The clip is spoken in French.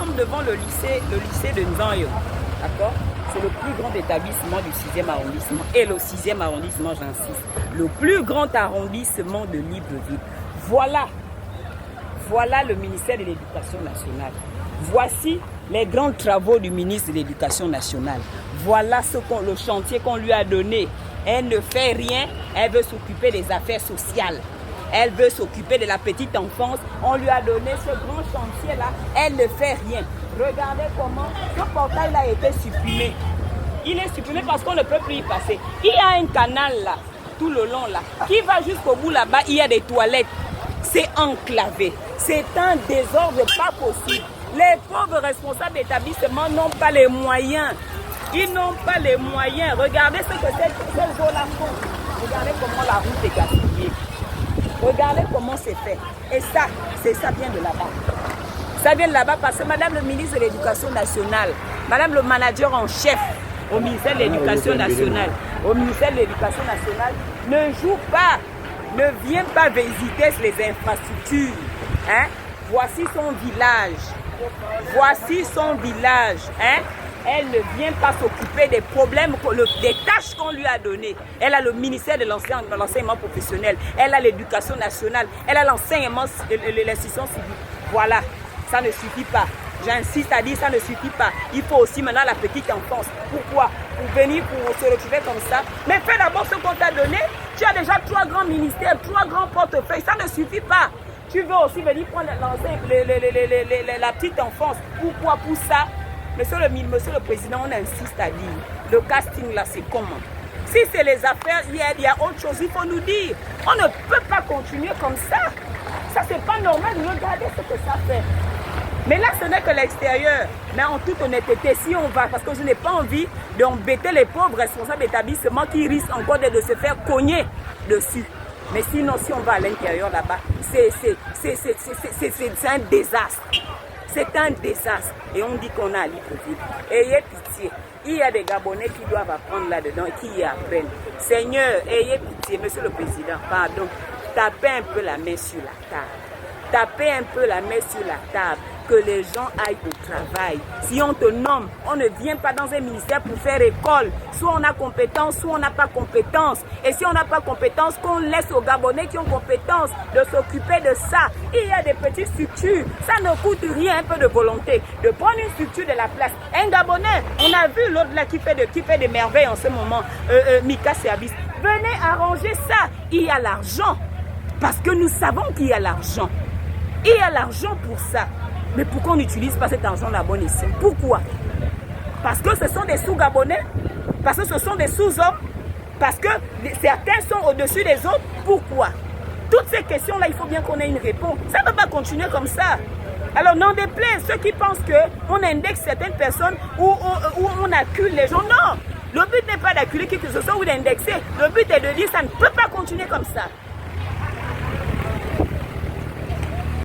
sommes devant le lycée de Nzanyo. D'accord? C'est le plus grand établissement du 6e arrondissement. Et le 6e arrondissement, j'insiste, le plus grand arrondissement de Libreville. Voilà le ministère de l'Éducation nationale. Voici les grands travaux du ministre de l'Éducation nationale. Voilà le chantier qu'on lui a donné. Elle ne fait rien, elle veut s'occuper des affaires sociales. Elle veut s'occuper de la petite enfance. On lui a donné ce grand chantier-là. Elle ne fait rien. Regardez comment ce portail a été supprimé. Il est supprimé parce qu'on ne peut plus y passer. Il y a un canal là, tout le long là, qui va jusqu'au bout là-bas. Il y a des toilettes. C'est enclavé. C'est un désordre pas possible. Les pauvres responsables d'établissement n'ont pas les moyens. Ils n'ont pas les moyens. Regardez ce que ces eaux-là font. Regardez comment la route est gaspillée. Regardez comment c'est fait. Et ça vient de là-bas. Ça vient de là-bas parce que Madame le ministre de l'Éducation nationale, Madame le manager en chef au ministère de l'Éducation nationale, ne joue pas, ne vient pas visiter les infrastructures. Hein? Voici son village. Voici son village. Hein? Elle ne vient pas s'occuper des problèmes, des tâches qu'on lui a données. Elle a le ministère de l'enseignement professionnel, elle a l'éducation nationale, elle a l'enseignement, l'institution civique. Voilà, ça ne suffit pas. J'insiste à dire, ça ne suffit pas. Il faut aussi maintenant la petite enfance. Pourquoi? Pour venir, pour se retrouver comme ça. Mais fais d'abord ce qu'on t'a donné. Tu as déjà 3 grands ministères, 3 grands portefeuilles. Ça ne suffit pas. Tu veux aussi venir prendre la petite enfance. Pourquoi? Pour ça. Monsieur le Président, on insiste à dire, le casting là, c'est comment? Si c'est les affaires, il y a autre chose, il faut nous dire. On ne peut pas continuer comme ça. Ça, c'est pas normal. Regardez ce que ça fait. Mais là, ce n'est que l'extérieur. Mais en toute honnêteté, si on va, parce que je n'ai pas envie d'embêter les pauvres responsables d'établissement qui risquent encore de se faire cogner dessus. Mais sinon, si on va à l'intérieur là-bas, c'est un désastre. C'est un désastre. Et on dit qu'on a à Libreville. Ayez pitié. Il y a des Gabonais qui doivent apprendre là-dedans et qui y apprennent. Seigneur, ayez pitié, Monsieur le Président, pardon. Tapez un peu la main sur la table. Tapez un peu la main sur la table. Que les gens aillent au travail. Si on te nomme, on ne vient pas dans un ministère pour faire école. Soit on a compétence, soit on n'a pas compétence. Et si on n'a pas compétence, qu'on laisse aux Gabonais qui ont compétence de s'occuper de ça. Il y a des petites structures. Ça ne coûte rien, un peu de volonté. De prendre une structure de la place. Un Gabonais, on a vu l'autre là qui fait des merveilles en ce moment. Mika Service. Venez arranger ça. Il y a l'argent. Parce que nous savons qu'il y a l'argent. Il y a l'argent pour ça. Mais pourquoi on n'utilise pas cet argent là-bas ici? Pourquoi? Parce que ce sont des sous-Gabonais? Parce que ce sont des sous-hommes? Parce que certains sont au-dessus des autres? Pourquoi? Toutes ces questions-là, il faut bien qu'on ait une réponse. Ça ne peut pas continuer comme ça. Alors, n'en déplaise ceux qui pensent qu'on indexe certaines personnes ou on accule les gens. Non! Le but n'est pas d'acculer qui que ce soit ou d'indexer. Le but est de dire que ça ne peut pas continuer comme ça.